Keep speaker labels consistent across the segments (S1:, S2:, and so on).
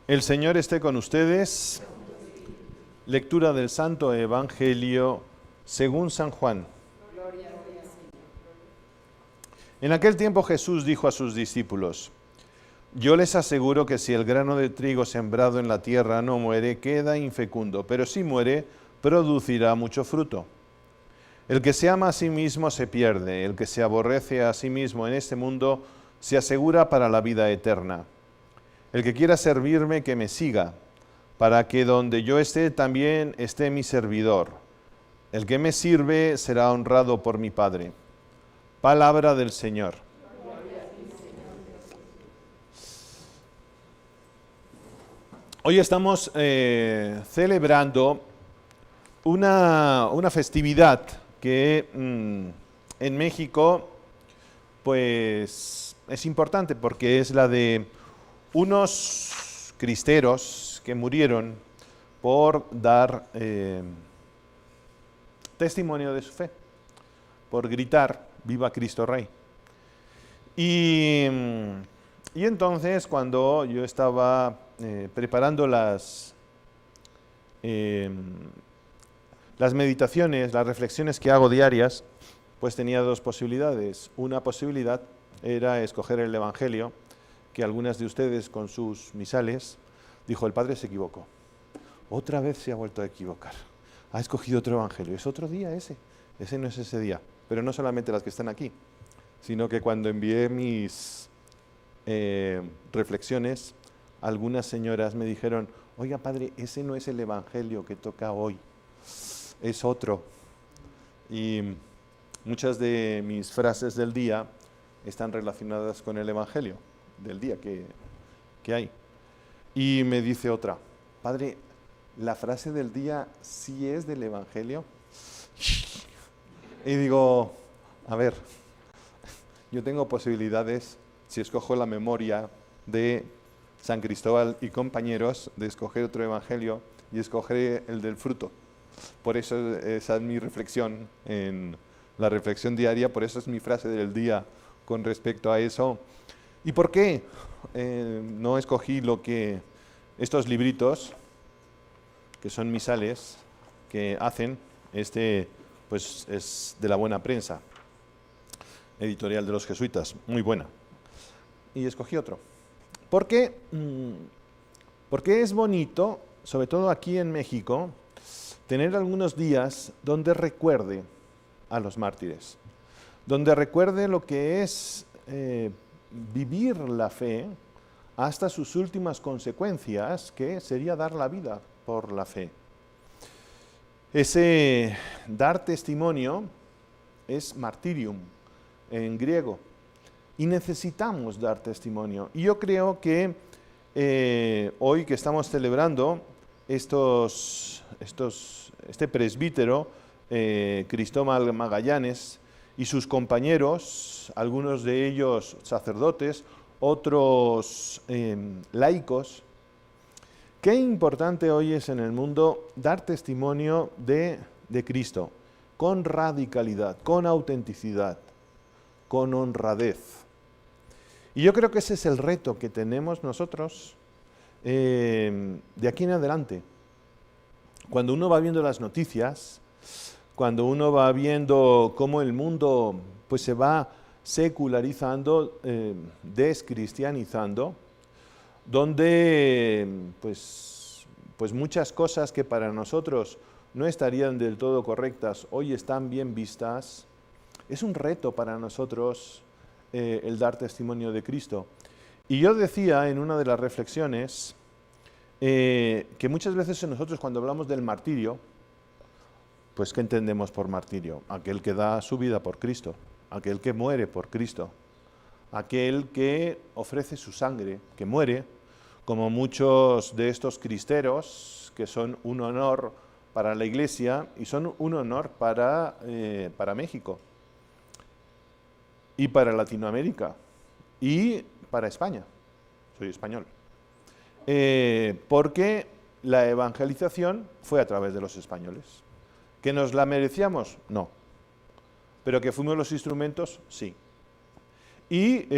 S1: El Señor esté con ustedes. Lectura del Santo Evangelio según San Juan. En aquel tiempo Jesús dijo a sus discípulos: Yo les aseguro que si el grano de trigo sembrado en la tierra no muere, queda infecundo, pero si muere, producirá mucho fruto. El que se ama a sí mismo se pierde, el que se aborrece a sí mismo en este mundo se asegura para la vida eterna. El que quiera servirme, que me siga, para que donde yo esté también esté mi servidor. El que me sirve será honrado por mi Padre. Palabra del Señor. Hoy estamos celebrando una festividad que en México pues es importante porque es la de unos cristeros que murieron por dar testimonio de su fe, por gritar ¡Viva Cristo Rey! Y entonces cuando yo estaba preparando las meditaciones, las reflexiones que hago diarias, pues tenía dos posibilidades. Una posibilidad era escoger el Evangelio, que algunas de ustedes con sus misales dijo: el Padre se equivocó. Otra vez se ha vuelto a equivocar. Ha escogido otro Evangelio. Es otro día ese. Ese no es ese día. Pero no solamente las que están aquí, sino que cuando envié mis reflexiones, algunas señoras me dijeron: oiga, Padre, ese no es el Evangelio que toca hoy. Es otro. Y muchas de mis frases del día están relacionadas con el Evangelio del día que hay. Y me dice otra: Padre, ¿la frase del día sí es del Evangelio? Y digo, a ver, yo tengo posibilidades, si escojo la memoria de San Cristóbal y compañeros, de escoger otro Evangelio y escoger el del fruto. Por eso esa es mi reflexión en la reflexión diaria, por eso es mi frase del día con respecto a eso. ¿Y por qué no escogí estos libritos, que son misales, que hacen, pues es de la Buena Prensa, editorial de los jesuitas, muy buena, y escogí otro? Porque es bonito, sobre todo aquí en México, tener algunos días donde recuerde a los mártires, donde recuerde lo que es vivir la fe hasta sus últimas consecuencias, que sería dar la vida por la fe. Ese dar testimonio es martirium en griego, y necesitamos dar testimonio. Y yo creo que hoy que estamos celebrando este presbítero, Cristóbal Magallanes, y sus compañeros, algunos de ellos sacerdotes, otros laicos, qué importante hoy es en el mundo dar testimonio de Cristo, con radicalidad, con autenticidad, con honradez. Y yo creo que ese es el reto que tenemos nosotros de aquí en adelante. Cuando uno va viendo las noticias, cuando uno va viendo cómo el mundo pues se va secularizando, descristianizando, donde pues muchas cosas que para nosotros no estarían del todo correctas, hoy están bien vistas, es un reto para nosotros el dar testimonio de Cristo. Y yo decía en una de las reflexiones que muchas veces nosotros cuando hablamos del martirio, pues ¿qué entendemos por martirio? Aquel que da su vida por Cristo, aquel que muere por Cristo, aquel que ofrece su sangre, que muere, como muchos de estos cristeros, que son un honor para la Iglesia y son un honor para México y para Latinoamérica y para España. Soy español. Porque la evangelización fue a través de los españoles. ¿Que nos la merecíamos? No. ¿Pero que fuimos los instrumentos? Sí. Y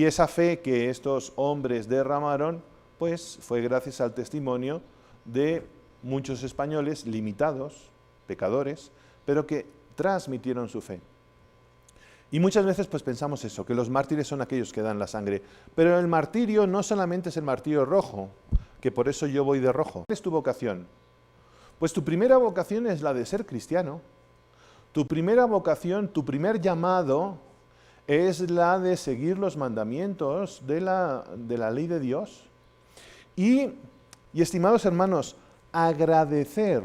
S1: esa fe que estos hombres derramaron, pues fue gracias al testimonio de muchos españoles limitados, pecadores, pero que transmitieron su fe. Y muchas veces pues pensamos eso, que los mártires son aquellos que dan la sangre, pero el martirio no solamente es el martirio rojo, que por eso yo voy de rojo. ¿Cuál es tu vocación? Pues tu primera vocación es la de ser cristiano. Tu primera vocación, tu primer llamado es la de seguir los mandamientos de la ley de Dios. Y estimados hermanos, agradecer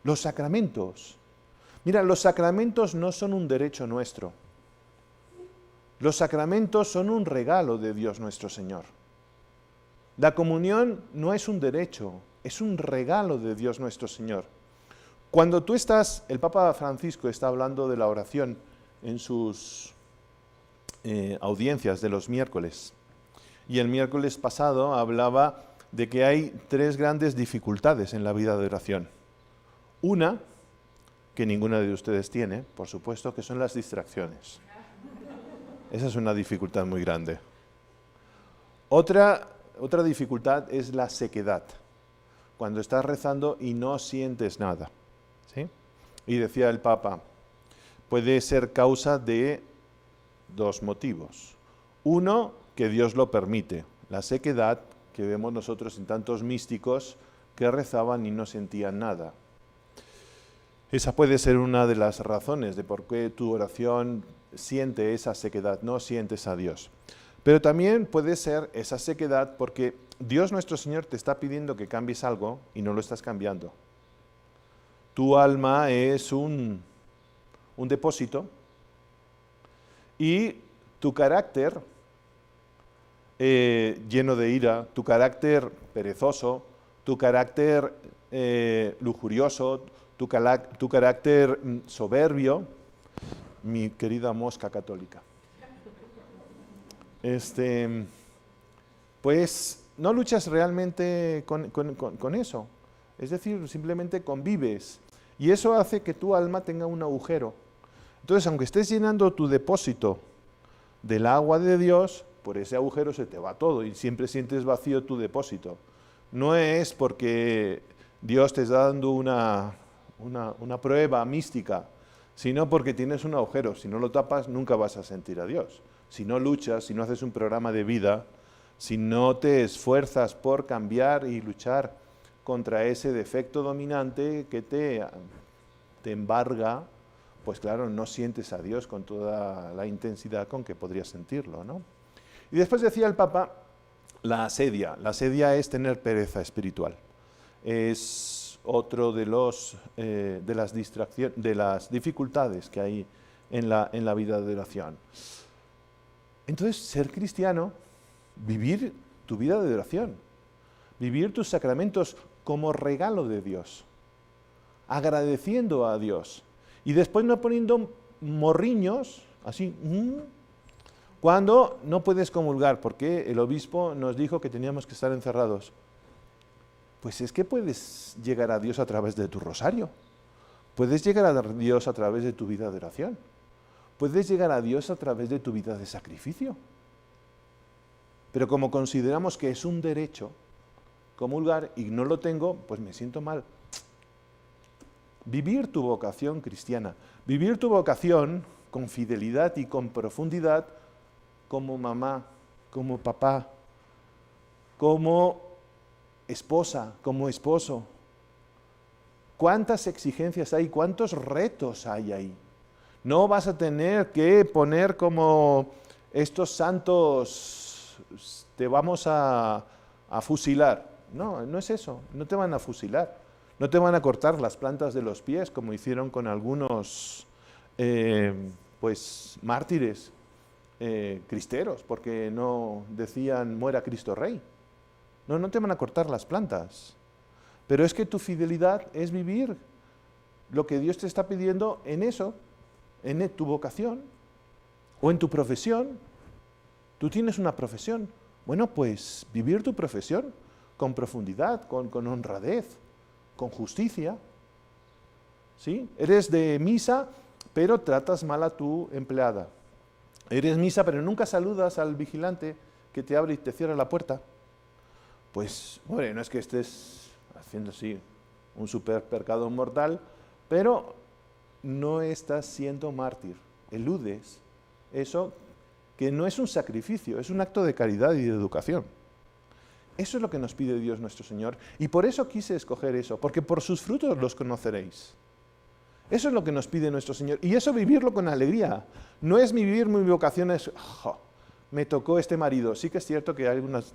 S1: los sacramentos. Mira, los sacramentos no son un derecho nuestro. Los sacramentos son un regalo de Dios nuestro Señor. La comunión no es un derecho, es un regalo de Dios nuestro Señor. Cuando tú estás, el Papa Francisco está hablando de la oración en sus audiencias de los miércoles. Y el miércoles pasado hablaba de que hay 3 grandes dificultades en la vida de oración. Una, que ninguna de ustedes tiene, por supuesto, que son las distracciones. Esa es una dificultad muy grande. Otra dificultad es la sequedad, cuando estás rezando y no sientes nada. ¿Sí? Y decía el Papa, puede ser causa de 2 motivos. Uno, que Dios lo permite, la sequedad que vemos nosotros en tantos místicos que rezaban y no sentían nada. Esa puede ser una de las razones de por qué tu oración siente esa sequedad, no sientes a Dios. Pero también puede ser esa sequedad porque Dios nuestro Señor te está pidiendo que cambies algo y no lo estás cambiando. Tu alma es un depósito y tu carácter lleno de ira, tu carácter perezoso, tu carácter lujurioso, tu carácter soberbio, mi querida mosca católica. Pues no luchas realmente con eso. Es decir, simplemente convives. Y eso hace que tu alma tenga un agujero. Entonces, aunque estés llenando tu depósito del agua de Dios, por ese agujero se te va todo y siempre sientes vacío tu depósito. No es porque Dios te está dando una prueba mística, sino porque tienes un agujero. Si no lo tapas, nunca vas a sentir a Dios. Si no luchas, si no haces un programa de vida, si no te esfuerzas por cambiar y luchar contra ese defecto dominante que te embarga, pues claro, no sientes a Dios con toda la intensidad con que podrías sentirlo, ¿no? Y después decía el Papa, la asedia. La asedia es tener pereza espiritual. Es otro de las dificultades que hay en la vida de oración. Entonces, ser cristiano, vivir tu vida de oración, vivir tus sacramentos como regalo de Dios, agradeciendo a Dios, y después no poniendo morriños, así, cuando no puedes comulgar, porque el obispo nos dijo que teníamos que estar encerrados. Pues es que puedes llegar a Dios a través de tu rosario, puedes llegar a Dios a través de tu vida de oración, puedes llegar a Dios a través de tu vida de sacrificio. Pero como consideramos que es un derecho comulgar y no lo tengo, pues me siento mal. Vivir tu vocación cristiana, vivir tu vocación con fidelidad y con profundidad, como mamá, como papá, como esposa, como esposo. ¿Cuántas exigencias hay? ¿Cuántos retos hay ahí? No vas a tener que poner como estos santos, te vamos a fusilar. No, no es eso, no te van a fusilar. No te van a cortar las plantas de los pies como hicieron con algunos mártires cristeros, porque no decían muera Cristo Rey. No, no te van a cortar las plantas. Pero es que tu fidelidad es vivir lo que Dios te está pidiendo en eso, en tu vocación o en tu profesión. Tú tienes una profesión. Bueno, pues vivir tu profesión con profundidad, con honradez, con justicia. ¿Sí? Eres de misa, pero tratas mal a tu empleada. Eres misa, pero nunca saludas al vigilante que te abre y te cierra la puerta. Pues, hombre, no es que estés haciendo así un super pecado mortal, pero no estás siendo mártir. Eludes eso que no es un sacrificio, es un acto de caridad y de educación. Eso es lo que nos pide Dios nuestro Señor. Y por eso quise escoger eso, porque por sus frutos los conoceréis. Eso es lo que nos pide nuestro Señor. Y eso vivirlo con alegría. No es vivir mi vocación, es, me tocó este marido. Sí que es cierto que hay algunas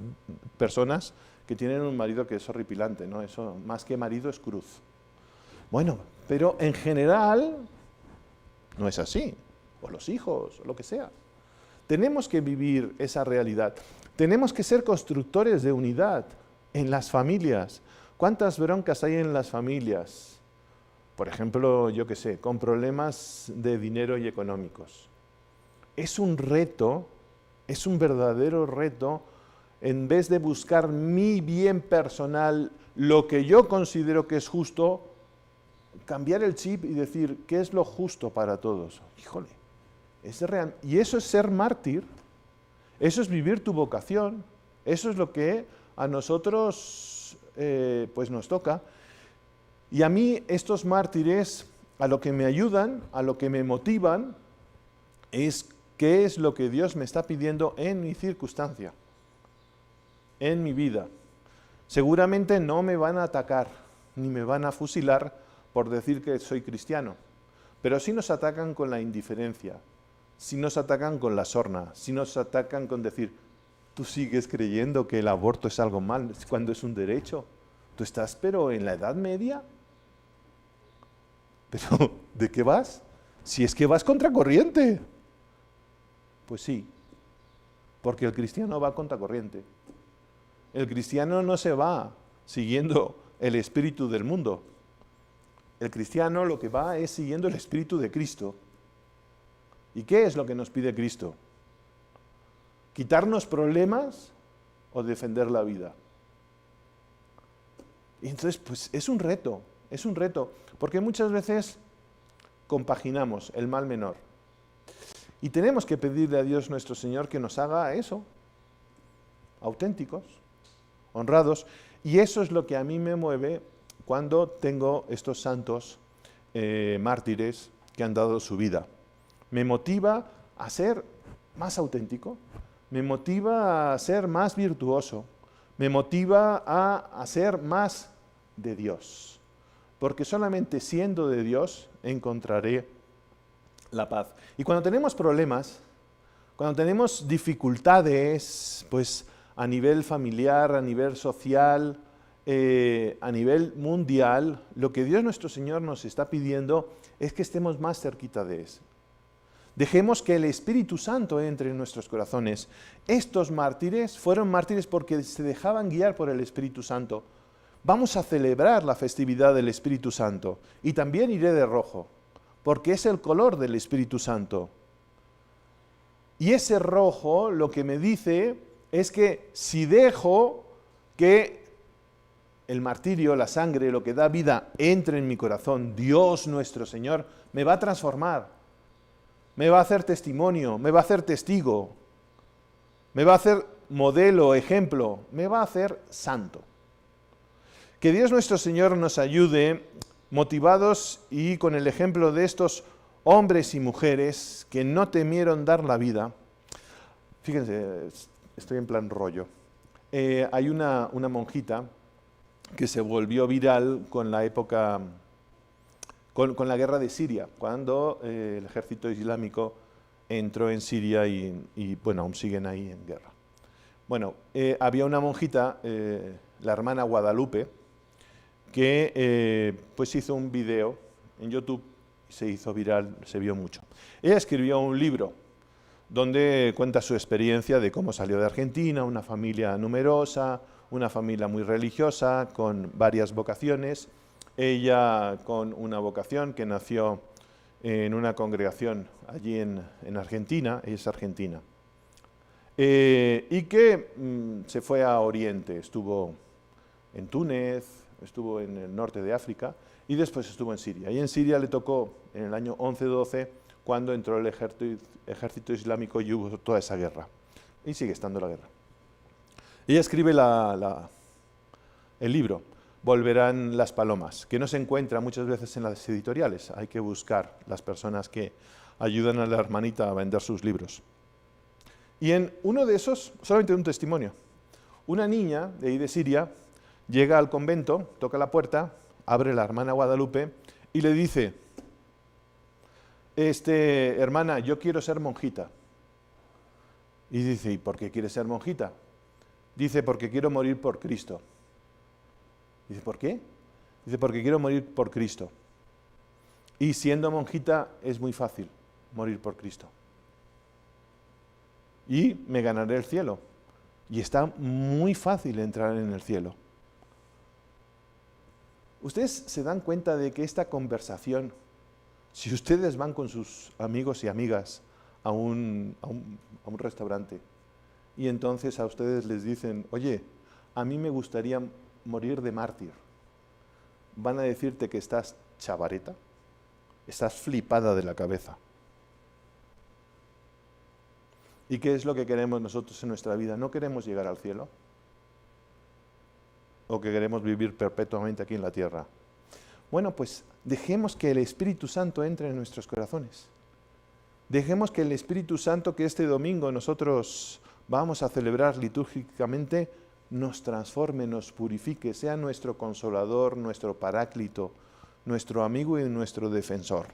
S1: personas que tienen un marido que es horripilante, ¿no? Eso, más que marido, es cruz. Bueno, pero en general no es así. O los hijos, o lo que sea. Tenemos que vivir esa realidad. Tenemos que ser constructores de unidad en las familias. ¿Cuántas broncas hay en las familias? Por ejemplo, yo qué sé, con problemas de dinero y económicos. Es un reto, es un verdadero reto, en vez de buscar mi bien personal, lo que yo considero que es justo, cambiar el chip y decir, ¿qué es lo justo para todos? Híjole, es real. Y eso es ser mártir, eso es vivir tu vocación, eso es lo que a nosotros pues nos toca. Y a mí estos mártires, a lo que me ayudan, a lo que me motivan, es qué es lo que Dios me está pidiendo en mi circunstancia, en mi vida. Seguramente no me van a atacar, ni me van a fusilar por decir que soy cristiano, pero sí nos atacan con la indiferencia, sí nos atacan con la sorna, sí nos atacan con decir, tú sigues creyendo que el aborto es algo mal cuando es un derecho. Tú estás, pero en la Edad Media. ¿Pero de qué vas? Si es que vas contracorriente. Pues sí, porque el cristiano va contracorriente. El cristiano no se va siguiendo el espíritu del mundo. El cristiano lo que va es siguiendo el espíritu de Cristo. ¿Y qué es lo que nos pide Cristo? ¿Quitarnos problemas o defender la vida? Y entonces, pues es un reto, porque muchas veces compaginamos el mal menor. Y tenemos que pedirle a Dios nuestro Señor que nos haga eso, auténticos, honrados, y eso es lo que a mí me mueve cuando tengo estos santos mártires que han dado su vida. Me motiva a ser más auténtico, me motiva a ser más virtuoso, me motiva a ser más de Dios, porque solamente siendo de Dios encontraré la paz. Y cuando tenemos problemas, cuando tenemos dificultades, pues a nivel familiar, a nivel social, a nivel mundial, lo que Dios nuestro Señor nos está pidiendo es que estemos más cerquita de Él. Dejemos que el Espíritu Santo entre en nuestros corazones. Estos mártires fueron mártires porque se dejaban guiar por el Espíritu Santo. Vamos a celebrar la festividad del Espíritu Santo. Y también iré de rojo, porque es el color del Espíritu Santo. Y ese rojo lo que me dice es que si dejo que el martirio, la sangre, lo que da vida, entre en mi corazón, Dios nuestro Señor me va a transformar. Me va a hacer testimonio, me va a hacer testigo, me va a hacer modelo, ejemplo, me va a hacer santo. Que Dios nuestro Señor nos ayude, motivados y con el ejemplo de estos hombres y mujeres que no temieron dar la vida. Fíjense, estoy en plan rollo. Hay una monjita que se volvió viral con la época... Con la guerra de Siria, cuando el ejército islámico entró en Siria y bueno, aún siguen ahí en guerra. Bueno, había una monjita, la hermana Guadalupe, que pues hizo un video en YouTube, se hizo viral, se vio mucho. Ella escribió un libro donde cuenta su experiencia de cómo salió de Argentina, una familia numerosa, una familia muy religiosa, con varias vocaciones. Ella con una vocación que nació en una congregación allí en Argentina, ella es argentina, y que se fue a Oriente, estuvo en Túnez, estuvo en el norte de África y después estuvo en Siria. Y en Siria le tocó en el año 11-12 cuando entró el ejército islámico y hubo toda esa guerra. Y sigue estando la guerra. Ella escribe el libro, Volverán las palomas, que no se encuentra muchas veces en las editoriales. Hay que buscar las personas que ayudan a la hermanita a vender sus libros. Y en uno de esos, solamente un testimonio, una niña de ahí de Siria llega al convento, toca la puerta, abre la hermana Guadalupe y le dice, hermana, yo quiero ser monjita. Y dice, ¿y por qué quieres ser monjita? Dice, porque quiero morir por Cristo. Dice, ¿por qué? Dice, porque quiero morir por Cristo. Y siendo monjita es muy fácil morir por Cristo. Y me ganaré el cielo. Y está muy fácil entrar en el cielo. Ustedes se dan cuenta de que esta conversación, si ustedes van con sus amigos y amigas a un restaurante y entonces a ustedes les dicen, oye, a mí me gustaría morir de mártir, van a decirte que estás chavareta, estás flipada de la cabeza. ¿Y qué es lo que queremos nosotros en nuestra vida? ¿No queremos llegar al cielo? ¿O que queremos vivir perpetuamente aquí en la tierra? Bueno, pues dejemos que el Espíritu Santo entre en nuestros corazones. Dejemos que el Espíritu Santo, que este domingo nosotros vamos a celebrar litúrgicamente, nos transforme, nos purifique, sea nuestro consolador, nuestro paráclito, nuestro amigo y nuestro defensor.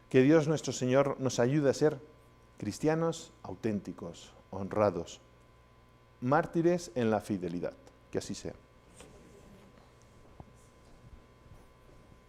S1: Que Dios nuestro Señor nos ayude a ser cristianos auténticos, honrados, mártires en la fidelidad. Que así sea.